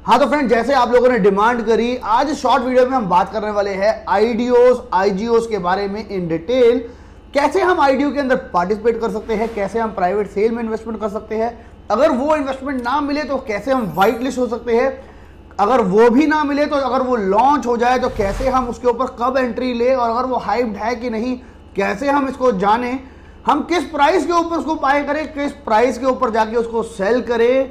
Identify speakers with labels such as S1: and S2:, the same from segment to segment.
S1: हाँ तो फ्रेंड, जैसे आप लोगों ने डिमांड करी, आज शॉर्ट वीडियो में हम बात करने वाले हैं आईडीओस आईजीओस के बारे में इन डिटेल। कैसे हम आईडीओ के अंदर पार्टिसिपेट कर सकते हैं, कैसे हम प्राइवेट सेल में इन्वेस्टमेंट कर सकते हैं, अगर वो इन्वेस्टमेंट ना मिले तो कैसे हम व्हाइट लिस्ट हो सकते हैं, अगर वो भी ना मिले तो अगर वो लॉन्च हो जाए तो कैसे हम उसके ऊपर कब एंट्री ले, और अगर वो हाइप्ड है कि नहीं कैसे हम इसको जाने, हम किस प्राइस के ऊपर उसको बाय करें, किस प्राइस के ऊपर जाके उसको सेल करें,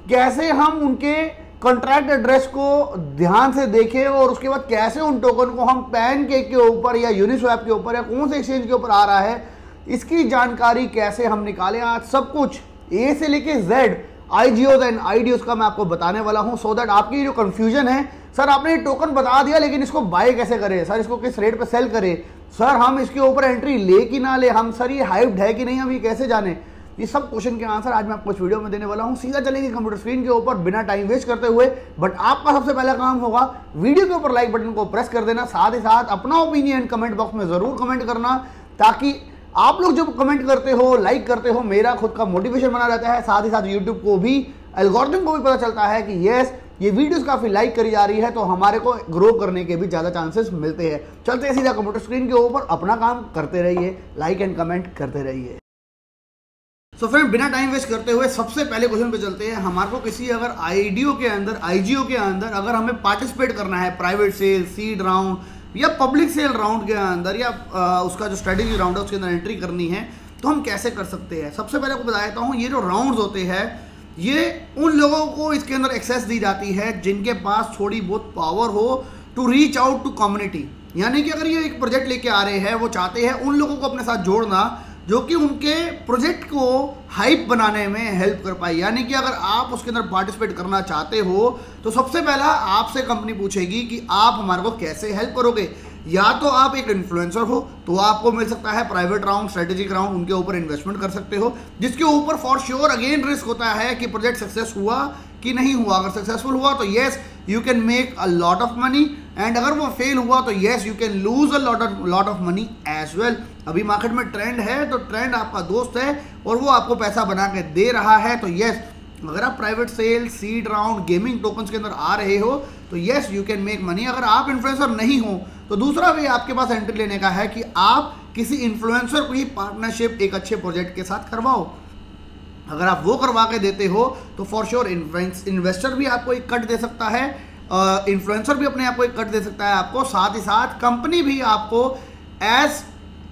S1: कैसे हम उनके कॉन्ट्रैक्ट एड्रेस को ध्यान से देखें और उसके बाद कैसे उन टोकन को हम पैनकेक के ऊपर या यूनिस्वैप के ऊपर या कौन से एक्सचेंज के ऊपर आ रहा है, इसकी जानकारी कैसे हम निकालें। आज सब कुछ ए से लेके जेड आईजीओस एंड आईडीओस का मैं आपको बताने वाला हूं, सो दैट आपकी जो कंफ्यूजन है, सर आपने ये टोकन बता दिया लेकिन इसको बाय कैसे करें, सर इसको किस रेट पे सेल करें, सर हम इसके ऊपर एंट्री ले कि ना ले, हम सर ये हाइप्ड है कि नहीं, हम ये कैसे जाने, ये सब क्वेश्चन के आंसर आज मैं आपको इस वीडियो में देने वाला हूं। सीधा चलेंगे कंप्यूटर स्क्रीन के ऊपर बिना टाइम वेस्ट करते हुए। बट आपका सबसे पहला काम होगा वीडियो के ऊपर लाइक बटन को प्रेस कर देना, साथ ही साथ अपना ओपिनियन कमेंट बॉक्स में जरूर कमेंट करना, ताकि आप लोग जब कमेंट करते हो, लाइक करते हो, मेरा खुद का मोटिवेशन बना रहता है, साथ ही साथ यूट्यूब को भी, एल्गोरिथम को भी पता चलता है कि यस ये वीडियोस काफी लाइक करी जा रही है, तो हमारे को ग्रो करने के भी ज्यादा चांसेस मिलते हैं। चलते हैं सीधा कंप्यूटर स्क्रीन के ऊपर, अपना काम करते रहिए, लाइक एंड कमेंट करते रहिए। सो फ्रेंड, बिना टाइम वेस्ट करते हुए सबसे पहले क्वेश्चन पे चलते हैं। हमारे को किसी अगर आईडीओ के अंदर, आईजीओ के अंदर अगर हमें पार्टिसिपेट करना है प्राइवेट सेल, सीड राउंड या पब्लिक सेल राउंड के अंदर, या उसका जो स्ट्रेटेजी राउंड है उसके अंदर एंट्री करनी है, तो हम कैसे कर सकते हैं। सबसे पहले आपको बता देता हूँ, ये जो राउंड्स होते हैं ये उन लोगों को इसके अंदर एक्सेस दी जाती है जिनके पास थोड़ी बहुत पावर हो to reach out to community. यानी कि अगर ये एक प्रोजेक्ट लेके आ रहे हैं, वो चाहते हैं उन लोगों को अपने साथ जोड़ना जो कि उनके प्रोजेक्ट को हाइप बनाने में हेल्प कर पाए। यानी कि अगर आप उसके अंदर पार्टिसिपेट करना चाहते हो तो सबसे पहला आपसे कंपनी पूछेगी कि आप हमारे को कैसे हेल्प करोगे। या तो आप एक इन्फ्लुएंसर हो तो आपको मिल सकता है प्राइवेट राउंड, स्ट्रेटेजिक राउंड, उनके ऊपर इन्वेस्टमेंट कर सकते हो, जिसके ऊपर फॉर श्योर अगेन रिस्क होता है कि प्रोजेक्ट सक्सेस हुआ कि नहीं हुआ। अगर सक्सेसफुल हुआ तो yes you can make a lot of money, and अगर वो फेल हुआ तो yes you can lose a lot of money as well. अभी मार्केट में ट्रेंड है तो ट्रेंड आपका दोस्त है और वो आपको पैसा बना के दे रहा है, तो येस अगर आप private sale, seed round, gaming tokens के अंदर आ रहे हो तो yes you can make money. अगर आप इन्फ्लुएंसर नहीं हो तो दूसरा वे आपके पास एंट्री लेने का है कि आप किसी इन्फ्लुएंसर को ही पार्टनरशिप एक अच्छे प्रोजेक्ट के साथ करवाओ। अगर आप वो करवा के देते हो तो फॉर श्योर इन्वेस्टर भी आपको एक कट दे सकता है, इन्फ्लुएंसर भी अपने आप को एक कट दे सकता है आपको, साथ ही साथ कंपनी भी आपको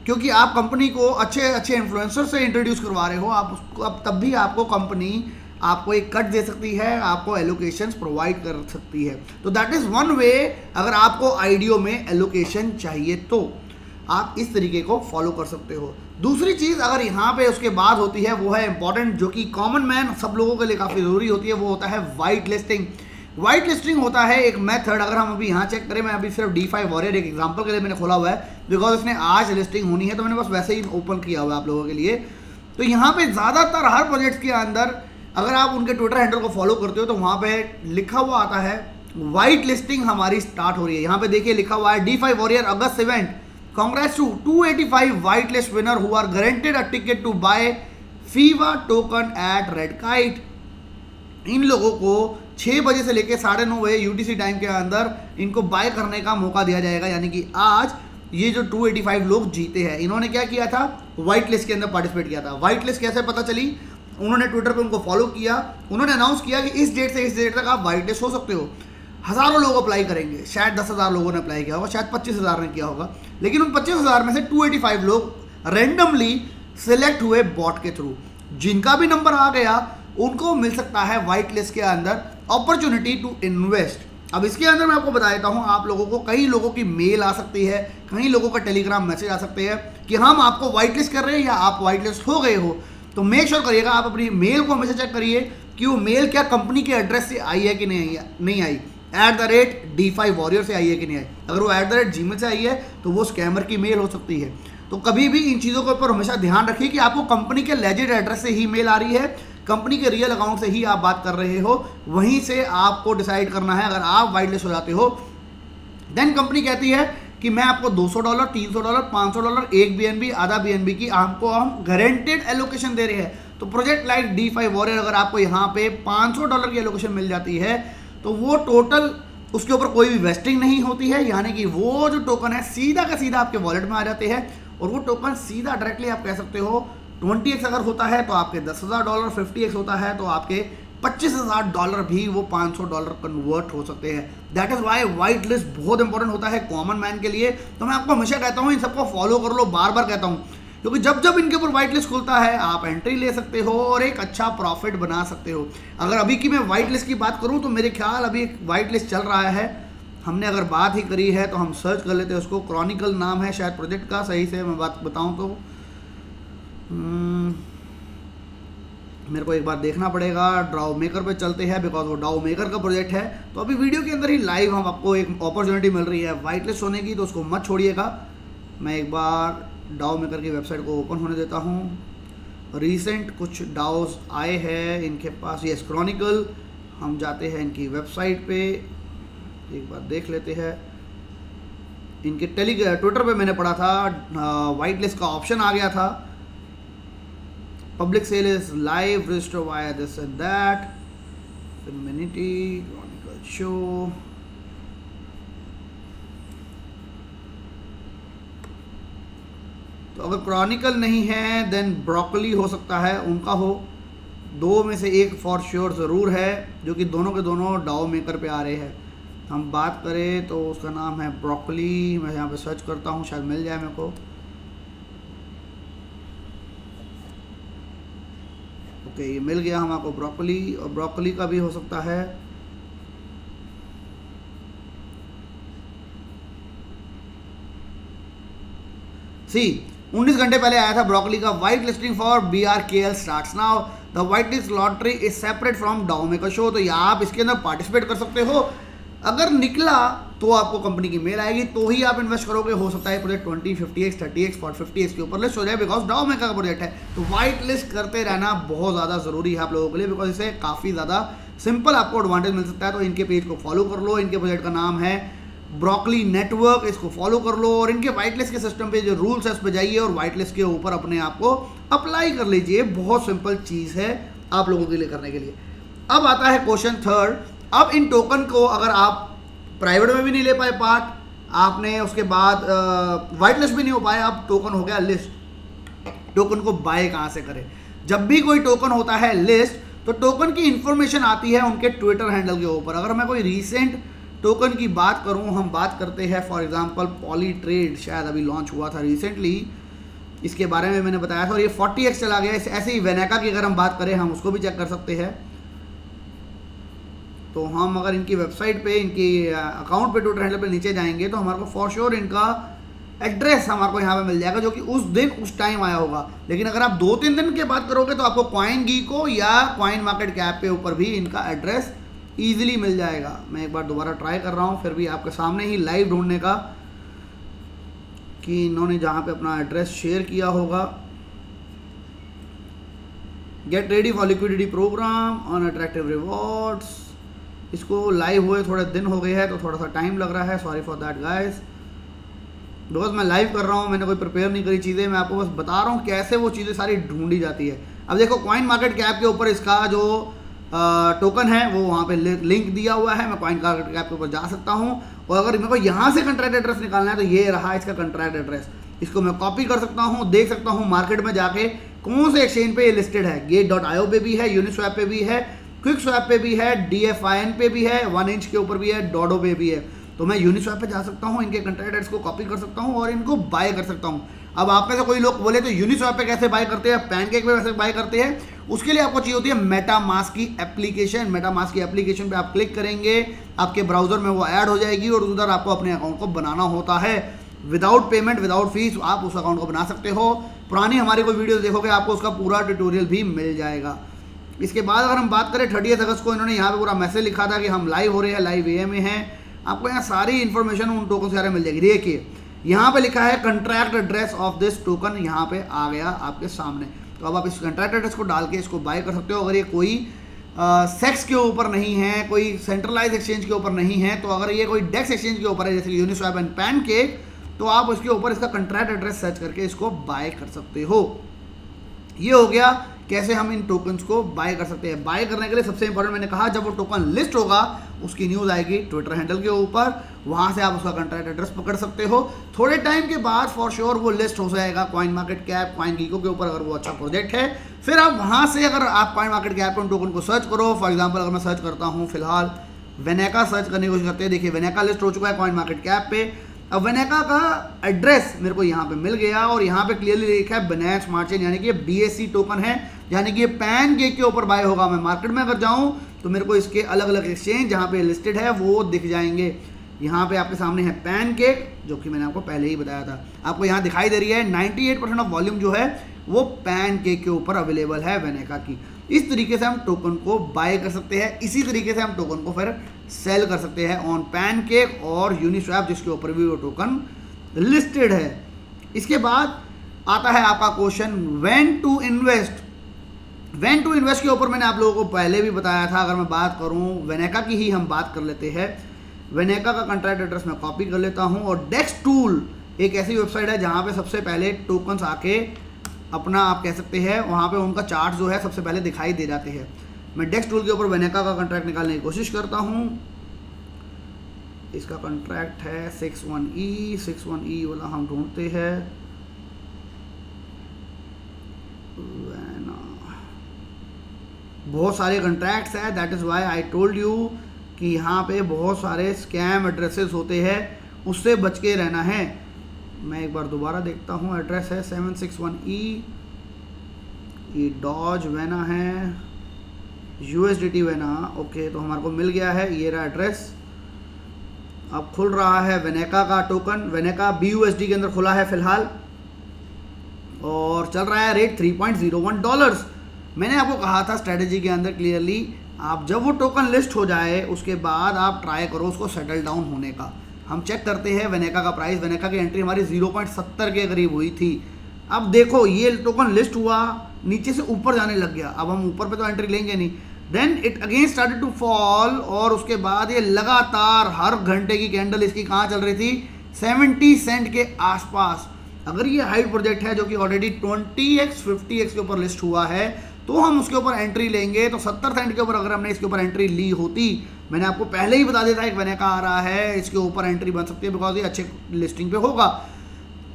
S1: क्योंकि आप कंपनी को अच्छे इन्फ्लुएंसर से इंट्रोड्यूस करवा रहे हो, आप उसको अब तब भी आपको कंपनी आपको एक कट दे सकती है, आपको एलोकेशंस प्रोवाइड कर सकती है। तो दैट इज़ वन वे। अगर आपको आईडीओ में एलोकेशन चाहिए तो आप इस तरीके को फॉलो कर सकते हो। दूसरी चीज़ अगर यहाँ पे उसके बाद होती है वो है इंपॉर्टेंट, जो कि कॉमन मैन सब लोगों के लिए काफ़ी ज़रूरी होती है, वो होता है वाइट लिस्टिंग। वाइट लिस्टिंग होता है एक मेथड, अगर हम अभी यहाँ चेक करें, मैं अभी सिर्फ DeFi वॉरियर एक एग्जांपल के लिए मैंने खोला हुआ है, बिकॉज इसने आज लिस्टिंग होनी है तो मैंने बस वैसे ही ओपन किया हुआ है आप लोगों के लिए। तो यहाँ पे ज़्यादातर हर प्रोजेक्ट के अंदर अगर आप उनके ट्विटर हैंडल को फॉलो करते हो तो वहाँ पे लिखा हुआ आता है वाइट लिस्टिंग हमारी स्टार्ट हो रही है। यहाँ पे देखिए लिखा हुआ है DeFi warrior August event, congrats to 285 white list winner who are guaranteed a ticket to buy फीवा टोकन एट रेड काइट। इन लोगों को 6 बजे से लेकर 9:30 बजे UTC टाइम के अंदर इनको बाय करने का मौका दिया जाएगा। यानी कि आज ये जो 285 लोग जीते हैं, इन्होंने क्या किया था, व्हाइट लिस्ट के अंदर पार्टिसिपेट किया था। व्हाइट लिस्ट कैसे पता चली, उन्होंने ट्विटर पे उनको फॉलो किया, उन्होंने अनाउंस किया कि इस डेट से इस डेट तक आप व्हाइट लिस्ट हो सकते हो। हज़ारों लोग अप्लाई करेंगे, शायद 10,000 लोगों ने अप्लाई किया होगा, शायद 25,000 ने किया होगा, लेकिन उन 25,000 में से 285 लोग रैंडमली सिलेक्ट हुए बॉट के थ्रू। जिनका भी नंबर आ गया उनको मिल सकता है व्हाइट लिस्ट के अंदर अपॉर्चुनिटी टू इन्वेस्ट। अब इसके अंदर मैं आपको बता देता हूँ, आप लोगों को कई लोगों की मेल आ सकती है, कई लोगों का टेलीग्राम मैसेज आ सकते हैं कि हम आपको व्हाइट लिस्ट कर रहे हैं या आप व्हाइट लिस्ट हो गए हो। तो मेक श्योर करिएगा आप अपनी मेल को हमेशा चेक करिए कि वो मेल क्या कंपनी के एड्रेस से आई है कि नहीं आई, @DeFi वॉरियर से आई है कि नहीं आई। अगर वो @Gmail से आई है तो वो स्कैमर की मेल हो सकती है। तो कभी भी इन चीज़ों के ऊपर हमेशा ध्यान रखिए कि आपको कंपनी के लेजिट एड्रेस से ही मेल आ रही है, कंपनी के रियल अकाउंट से ही आप बात कर रहे हो, वहीं से आपको डिसाइड करना है। अगर आप वाइट लिस्ट हो जाते हो देन कंपनी कहती है कि मैं आपको $200, $300, $500, एक BNB, आधा BNB की आपको हम गारंटेड एलोकेशन दे रहे हैं। तो प्रोजेक्ट लाइक DeFi वॉरियर अगर आपको यहाँ पे $500 की एलोकेशन मिल जाती है तो वो टोटल उसके ऊपर कोई भी वेस्टिंग नहीं होती है, यानी कि वो जो टोकन है सीधा का सीधा आपके वॉलेट में आ जाते हैं और वो टोकन सीधा डायरेक्टली आप कह सकते हो 20x अगर होता है तो आपके $10,000, 50x होता है तो आपके $25,000 भी वो $500 कन्वर्ट हो सकते हैं। That is why white list बहुत इंपॉर्टेंट होता है कॉमन मैन के लिए। तो मैं आपको हमेशा कहता हूँ इन सबको फॉलो कर लो, बार बार कहता हूँ, क्योंकि जब जब इनके ऊपर वाइट लिस्ट खुलता है आप एंट्री ले सकते हो और एक अच्छा प्रॉफिट बना सकते हो। अगर अभी की मैं वाइट लिस्ट की बात करूं तो मेरे ख्याल अभी एक वाइट लिस्ट चल रहा है, हमने अगर बात ही करी है तो हम सर्च कर लेते हैं उसको। क्रॉनिकल नाम है शायद प्रोजेक्ट का, सही से मैं बात बताऊं तो मेरे को एक बार देखना पड़ेगा। डाओ मेकर पे चलते हैं बिकॉज वो डाओ मेकर का प्रोजेक्ट है। तो अभी वीडियो के अंदर ही लाइव हम आपको एक अपॉर्चुनिटी मिल रही है वाइट लिस्ट होने की, तो उसको मत छोड़िएगा। मैं एक बार डाओ मेकर की वेबसाइट को ओपन होने देता हूँ। रिसेंट कुछ डाओज आए हैं इनके पास, ये क्रॉनिकल, हम जाते हैं इनकी वेबसाइट पे एक बार देख लेते हैं। इनके ट्विटर पे मैंने पढ़ा था वाइट लिस्ट का ऑप्शन आ गया था। Public sale is live, register via this and that, femininity, Chronicle show. तो अगर क्रॉनिकल नहीं है देन ब्रोकली हो सकता है उनका हो, दो में से एक फॉर श्योर ज़रूर है, जो कि दोनों के दोनों डाओ मेकर पे आ रहे हैं। हम बात करें तो उसका नाम है ब्रोकली, मैं यहाँ पे सर्च करता हूँ शायद मिल जाए मेरे को। ओके ये मिल गया हमको ब्रोकली, और ब्रोकली का भी हो सकता है। सी 19 घंटे पहले आया था ब्रोकली का white listing for BRKL starts now, the white list lottery is separate from DAO maker show. तो यहाँ आप इसके अंदर पार्टिसिपेट कर सकते हो। अगर निकला तो आपको कंपनी की मेल आएगी तो ही आप इन्वेस्ट करोगे। हो सकता है प्रोजेक्ट 20, 50x, 30x, 50x के ऊपर लिस्ट हो जाए बिकॉज डाओ मेकर का प्रोजेक्ट है। तो वाइट लिस्ट करते रहना बहुत ज़्यादा ज़रूरी है आप लोगों के लिए, बिकॉज इससे काफ़ी ज़्यादा सिंपल आपको एडवांटेज मिल सकता है। तो इनके पेज को फॉलो कर लो, इनके प्रोजेक्ट का नाम है ब्रोकली नेटवर्क, इसको फॉलो कर लो और इनके वाइट लिस्ट के सिस्टम पे जो रूल्स है उस पर जाइए और वाइट लिस्ट के ऊपर अपने आप को अप्लाई कर लीजिए। बहुत सिंपल चीज़ है आप लोगों के लिए करने के लिए। अब आता है क्वेश्चन थर्ड। अब इन टोकन को अगर आप प्राइवेट में भी नहीं ले पाए पार्ट, आपने उसके बाद वाइट लिस्ट भी नहीं हो पाए, अब टोकन हो गया लिस्ट। टोकन को बाय कहाँ से करें? जब भी कोई टोकन होता है लिस्ट तो टोकन की इंफॉर्मेशन आती है उनके ट्विटर हैंडल के ऊपर। अगर मैं कोई रीसेंट टोकन की बात करूं, हम बात करते हैं फॉर एग्जांपल पॉलीट्रेड, शायद अभी लॉन्च हुआ था रिसेंटली, इसके बारे में मैंने बताया था और ये 40x चला गया। ऐसे ही वेनेका की अगर हम बात करें हम उसको भी चेक कर सकते हैं। तो हम अगर इनकी वेबसाइट पे, इनकी अकाउंट पे, ट्विटर हैंडल पे नीचे जाएंगे तो हमारे को फॉर श्योर इनका एड्रेस हमारे को यहाँ पे मिल जाएगा जो कि उस दिन उस टाइम आया होगा। लेकिन अगर आप 2-3 दिन के बाद करोगे तो आपको कॉइन गीको या कॉइन मार्केट कैप पे ऊपर भी इनका एड्रेस ईजिली मिल जाएगा। मैं एक बार दोबारा ट्राई कर रहा हूँ फिर भी आपके सामने ही लाइव ढूंढने का कि इन्होंने जहाँ पे अपना एड्रेस शेयर किया होगा। Get ready for liquidity program on attractive rewards, इसको लाइव हुए थोड़े दिन हो गए हैं तो थोड़ा सा टाइम लग रहा है, sorry for that guys. Because मैं लाइव कर रहा हूँ, मैंने कोई प्रिपेयर नहीं करी चीज़ें, मैं आपको बस बता रहा हूँ कैसे वो चीज़ें सारी ढूंढी जाती है। अब देखो कॉइन मार्केट कैप के ऊपर इसका जो टोकन है वो वहाँ पे लिंक दिया हुआ है, मैं कॉइन मार्केट कैप के ऊपर जा सकता हूँ और अगर मेरे को यहाँ से कंट्रैक्ट एड्रेस निकालना है तो ये रहा इसका कंट्रैक्ट एड्रेस। इसको मैं कॉपी कर सकता हूँ, देख सकता हूँ मार्केट में जाके कौन से एक्सचेंज पे ये लिस्टेड है। Gate.io पे भी है, यूनिस्वैप पे भी है, क्विक स्वैप पे भी है, DFIN पे भी है, 1 इंच के ऊपर भी है, डोडो पे भी है। तो मैं यूनिस्वैप पे जा सकता हूँ, इनके कंट्रैक्ट एड्रेस को कॉपी कर सकता हूँ और इनको बाय कर सकता हूँ। अब आप में से कोई लोग बोले तो यूनिस्वैप पे कैसे बाय करते हैं, पैनकेक पे कैसे बाय करते हैं, उसके लिए आपको चाहिए होती है मेटामास्क की एप्लीकेशन। मेटामास्क की एप्लीकेशन पे आप क्लिक करेंगे, आपके ब्राउजर में वो ऐड हो जाएगी और उधर आपको अपने अकाउंट को बनाना होता है। विदाउट पेमेंट, विदाउट फीस आप उस अकाउंट को बना सकते हो। पुरानी हमारी कोई वीडियो देखोगे आपको उसका पूरा ट्यूटोरियल भी मिल जाएगा। इसके बाद अगर हम बात करें 30 अगस्त को इन्होंने यहाँ पे पूरा मैसेज लिखा था कि हम लाइव हो रहे हैं, लाइव ए में हैं। आपको यहाँ सारी इन्फॉर्मेशन उन टोकन से सारे मिल जाएगी। देखिए यहाँ पे लिखा है contract address of this token, यहाँ पे आ गया आपके सामने। तो अब आप इस कंट्रैक्ट एड्रेस को डाल के इसको बाय कर सकते हो। अगर ये कोई सेक्स के ऊपर नहीं है, कोई सेंट्रलाइज एक्सचेंज के ऊपर नहीं है, तो अगर ये कोई डेक्स एक्सचेंज के ऊपर है जैसे कि यूनिस्वैप एंड पैनकेक, तो आप उसके ऊपर इसका कंट्रैक्ट एड्रेस सर्च करके इसको बाय कर सकते हो। ये हो गया कैसे हम इन टोकन्स को बाय कर सकते हैं। बाय करने के लिए सबसे इंपॉर्टेंट मैंने कहा, जब वो टोकन लिस्ट होगा उसकी न्यूज़ आएगी ट्विटर हैंडल के ऊपर, वहाँ से आप उसका कॉन्ट्रैक्ट एड्रेस पकड़ सकते हो। थोड़े टाइम के बाद फॉर श्योर वो लिस्ट हो जाएगा कॉइन मार्केट कैप, कॉइन गीको के ऊपर, अगर वो अच्छा प्रोजेक्ट है। फिर आप वहाँ से अगर आप कॉइन मार्केट कैप पर उन टोकन को सर्च करो, फॉर एग्जाम्पल अगर मैं सर्च करता हूँ, फिलहाल वेनेका सर्च करने की कोशिश करते हैं। देखिए वेनेका लिस्ट हो चुका है कॉइन मार्केट कैप पे। अब वेनेका का एड्रेस मेरे को यहाँ पे मिल गया और यहाँ पे क्लियरली लिखा है बाइनेंस स्मार्ट चेन, यानी कि ये BSC टोकन है, यानी कि ये पैनकेक के ऊपर बाय होगा। मैं मार्केट में अगर जाऊँ तो मेरे को इसके अलग अलग एक्सचेंज जहाँ पे लिस्टेड है वो दिख जाएंगे। यहाँ पे आपके सामने है पैनकेक, जो कि मैंने आपको पहले ही बताया था। आपको यहाँ दिखाई दे रही है 98% ऑफ वॉल्यूम जो है वो पैनकेक के ऊपर अवेलेबल है वेनेका की। इस तरीके से हम टोकन को बाय कर सकते हैं, इसी तरीके से हम टोकन को फिर सेल कर सकते हैं ऑन पैनकेक और यूनिस्वैप, जिसके ऊपर भी वो टोकन लिस्टेड है। इसके बाद आता है आपका question when to invest. When to invest के ऊपर मैंने आप लोगों को पहले भी बताया था। अगर मैं बात करूं वेनेका की ही हम बात कर लेते हैं। वेनेका का कॉन्ट्रैक्ट एड्रेस मैं कॉपी कर लेता हूं और डेक्स टूल एक ऐसी वेबसाइट है जहां पे सबसे पहले टोकन्स आके अपना आप कह सकते हैं वहाँ पे उनका चार्ट जो है सबसे पहले दिखाई दे जाते हैं। मैं डेक्स टूल के ऊपर वेनेका का कॉन्ट्रैक्ट निकालने की कोशिश करता हूँ। इसका कॉन्ट्रैक्ट है 61E वाला हम ढूंढते हैं। बहुत सारे कॉन्ट्रैक्ट्स हैं, that is why I told you कि यहाँ पे बहुत सारे स्कैम एड्रेसेस होते हैं, उससे बच के रहना है। मैं एक बार दोबारा देखता हूँ, एड्रेस है 761E, ये डॉज वेना है, USDT वेना। ओके, तो हमारे को मिल गया है, ये रहा एड्रेस। अब खुल रहा है वेनेका का टोकन, वेनेका BUSD के अंदर खुला है फिलहाल और चल रहा है रेट $3.01। मैंने आपको कहा था स्ट्रेटेजी के अंदर क्लियरली, आप जब वो टोकन लिस्ट हो जाए उसके बाद आप ट्राई करो उसको सेटल डाउन होने का। हम चेक करते हैं वेनेका का प्राइस, वेनेका की एंट्री हमारी 0.70 के करीब हुई थी। अब देखो ये टोकन लिस्ट हुआ, नीचे से ऊपर जाने लग गया। अब हम ऊपर पे तो एंट्री लेंगे नहीं, then it again started to fall और उसके बाद ये लगातार हर घंटे की कैंडल इसकी कहाँ चल रही थी, 70 सेंट के आसपास। अगर ये हाइट प्रोजेक्ट है जो कि ऑलरेडी 20x 50x के ऊपर लिस्ट हुआ है तो हम उसके ऊपर एंट्री लेंगे। तो 70 सेंट के ऊपर अगर हमने इसके ऊपर एंट्री ली होती, मैंने आपको पहले ही बता दिया था एक वेनेका आ रहा है, इसके ऊपर एंट्री बन सकती है बिकॉज ये अच्छे लिस्टिंग पे होगा।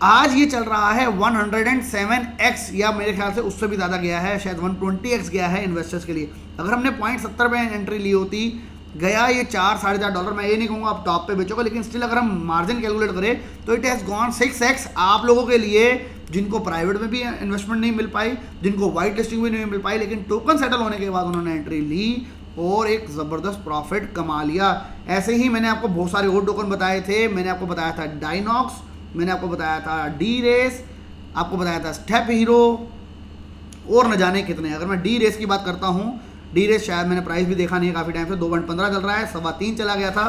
S1: आज ये चल रहा है 107x या मेरे ख्याल से उससे भी ज़्यादा गया है, शायद 120x गया है इन्वेस्टर्स के लिए। अगर हमने 0.70 पे एंट्री ली होती, गया ये $4-4.5। मैं ये नहीं कहूँगा आप टॉप पे बेचोगे, लेकिन स्टिल अगर हम मार्जिन कैलकुलेट करें तो इट हैज़ गॉन 6x। आप लोगों के लिए जिनको प्राइवेट में भी इन्वेस्टमेंट नहीं मिल पाई, जिनको वाइट लिस्टिंग भी नहीं मिल पाई, लेकिन टोकन सेटल होने के बाद उन्होंने एंट्री ली और एक ज़बरदस्त प्रॉफिट कमा लिया। ऐसे ही मैंने आपको बहुत सारे और टोकन बताए थे। मैंने आपको बताया था डायनॉक्स, मैंने आपको बताया था डी रेस, आपको बताया था स्टेप हीरो और न जाने कितने। अगर मैं डी रेस की बात करता हूँ, डी रेस शायद मैंने प्राइस भी देखा नहीं है काफ़ी टाइम से, 2.15 चल रहा है, 3.25 चला गया था।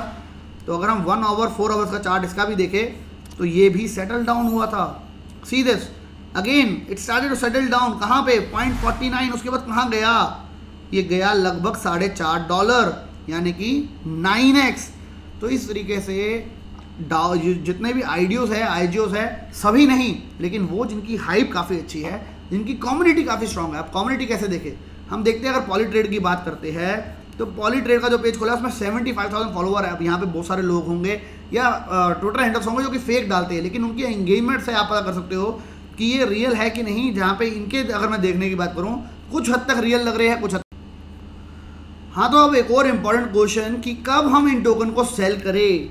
S1: तो अगर हम 1 आवर 4 आवर्स का चार्ट इसका भी देखें तो ये भी सेटल डाउन हुआ था। See this again it started to settle down. कहाँ पे 0.49, उसके बाद कहाँ गया, ये गया लगभग $4.5 यानी कि 9x। तो इस तरीके से जितने भी आईडियोस है सभी नहीं, लेकिन वो जिनकी हाइप काफ़ी अच्छी है, जिनकी कम्युनिटी काफ़ी स्ट्रांग है। आप कम्युनिटी कैसे देखें, हम देखते हैं अगर पॉलीट्रेड की बात करते हैं तो पॉलीट्रेड का जो पेज खोला है उसमें 75,000 फॉलोवर है। अब यहाँ पे बहुत सारे लोग होंगे या ट्विटर हैंडल्स होंगे जो कि फेक डालते हैं, लेकिन उनकी एंगेजमेंट से आप पता कर सकते हो कि ये रियल है कि नहीं। जहाँ पे इनके अगर मैं देखने की बात करूँ कुछ हद तक रियल लग रहे हैं, कुछ हद। हाँ, तो अब एक और इम्पॉर्टेंट क्वेश्चन कि कब हम इन टोकन को सेल करें।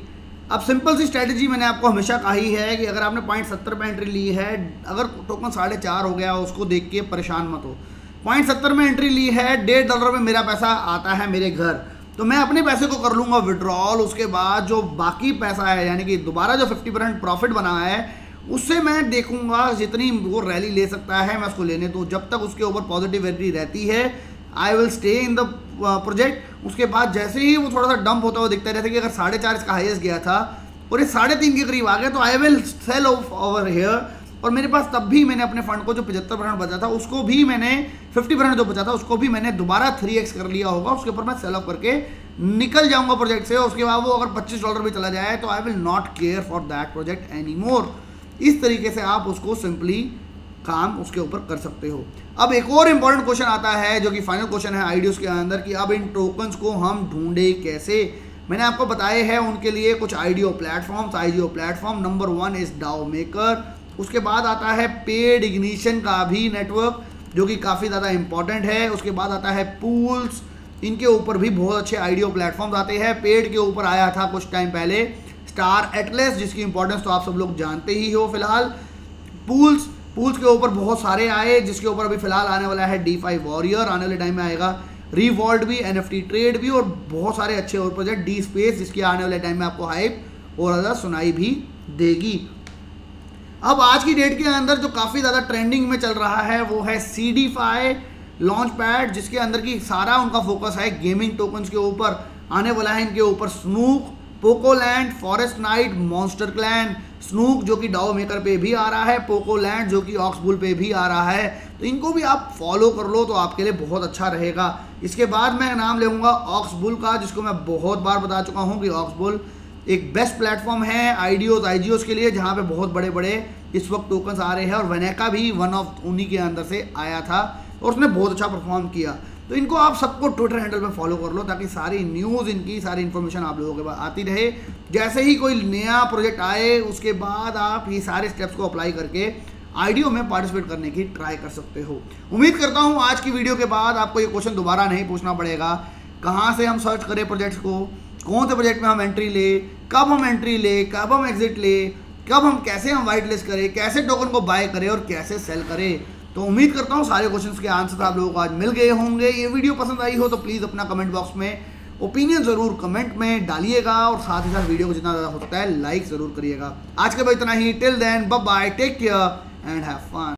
S1: अब सिंपल सी स्ट्रैटेजी मैंने आपको हमेशा कही है कि अगर आपने 0.70 पे एंट्री ली है, अगर टोकन 4.5 हो गया उसको देख के परेशान मत हो। 0.70 में एंट्री ली है, $1.5 में मेरा पैसा आता है मेरे घर, तो मैं अपने पैसे को कर लूँगा विड्रॉल। उसके बाद जो बाकी पैसा है यानी कि दोबारा जो 50% प्रॉफिट बना है उससे मैं देखूंगा जितनी वो रैली ले सकता है मैं उसको लेने दूँ। जब तक उसके ऊपर पॉजिटिव एनर्जी रहती है I will stay in the project. उसके बाद जैसे ही वो थोड़ा सा डंप होता हुआ दिखता है, जैसे कि अगर 4.5 इसका हाईएस्ट गया था और ये 3.5 के करीब आ गया, तो I will sell off over here. और मेरे पास तब भी मैंने अपने फंड को जो 75% बचा था उसको भी मैंने 50% जो बचा था उसको भी मैंने दोबारा 3x कर लिया होगा। उसके ऊपर मैं सेल ऑफ करके निकल जाऊंगा प्रोजेक्ट से। उसके बाद वो अगर $25 भी चला जाए तो I will not care for that project any more. इस तरीके से आप उसको सिंपली काम उसके ऊपर कर सकते हो। अब एक और इम्पॉर्टेंट क्वेश्चन आता है जो कि फाइनल क्वेश्चन है आईडीओस के अंदर कि अब इन टोकन्स को हम ढूंढे कैसे। मैंने आपको बताया है उनके लिए कुछ IDO platform. Number 1 is DAO maker, उसके बाद आता है पेड इग्निशन का भी नेटवर्क जो कि काफ़ी ज़्यादा इंपॉर्टेंट है। उसके बाद आता है पूल्स, इनके ऊपर भी बहुत अच्छे आईडीओ प्लेटफॉर्म्स आते हैं। पेड के ऊपर आया था कुछ टाइम पहले स्टार एटलस, जिसकी इंपॉर्टेंस तो आप सब लोग जानते ही हो। फिलहाल पूल्स के ऊपर बहुत सारे आए, जिसके ऊपर अभी फिलहाल आने वाला है DeFi वॉरियर, आने वाले टाइम में आएगा रिवॉल्ट भी, NFT ट्रेड भी, और बहुत सारे अच्छे और प्रोजेक्ट डी स्पेस, जिसकी आने वाले टाइम में आपको हाइप और ज़्यादा सुनाई भी देगी। अब आज की डेट के अंदर जो काफ़ी ज़्यादा ट्रेंडिंग में चल रहा है वो है CDFI लॉन्च पैड, जिसके अंदर की सारा उनका फोकस है गेमिंग टोकन्स के ऊपर। आने वाला है इनके ऊपर Snook, Pocoland, Forest Knight, Monster Clan. Snook जो कि डाओ मेकर पे भी आ रहा है, पोकोलैंड जो कि ऑक्सबुल पे भी आ रहा है, तो इनको भी आप फॉलो कर लो तो आपके लिए बहुत अच्छा रहेगा। इसके बाद मैं नाम लेऊंगा ऑक्सबुल का, जिसको मैं बहुत बार बता चुका हूँ कि ऑक्सबुल एक बेस्ट प्लेटफॉर्म है आईडीओज के लिए, जहाँ पे बहुत बड़े बड़े इस वक्त टोकन्स आ रहे हैं, और वेनेका भी वन ऑफ उन्हीं के अंदर से आया था और उसने बहुत अच्छा परफॉर्म किया। तो इनको आप सबको ट्विटर हैंडल पे फॉलो कर लो ताकि सारी न्यूज़, इनकी सारी इन्फॉर्मेशन आप लोगों के पास आती रहे। जैसे ही कोई नया प्रोजेक्ट आए उसके बाद आप ये सारे स्टेप्स को अप्लाई करके आईडीओ में पार्टिसिपेट करने की ट्राई कर सकते हो। उम्मीद करता हूँ आज की वीडियो के बाद आपको ये क्वेश्चन दोबारा नहीं पूछना पड़ेगा, कहाँ से हम सर्च करें प्रोजेक्ट्स को, कौन से प्रोजेक्ट में हम एंट्री ले, कब हम एंट्री ले, कब हम एग्जिट ले, कब हम कैसे हम वाइट लिस्ट करें, कैसे टोकन को बाय करें और कैसे सेल करें। तो उम्मीद करता हूँ सारे क्वेश्चंस के आंसर आप लोगों को आज मिल गए होंगे। ये वीडियो पसंद आई हो तो प्लीज़ अपना कमेंट बॉक्स में ओपिनियन ज़रूर कमेंट में डालिएगा, और साथ ही साथ वीडियो को जितना ज़्यादा हो सकता है लाइक ज़रूर करिएगा। आज के बाद इतना ही, till then bye bye, take care and have fun.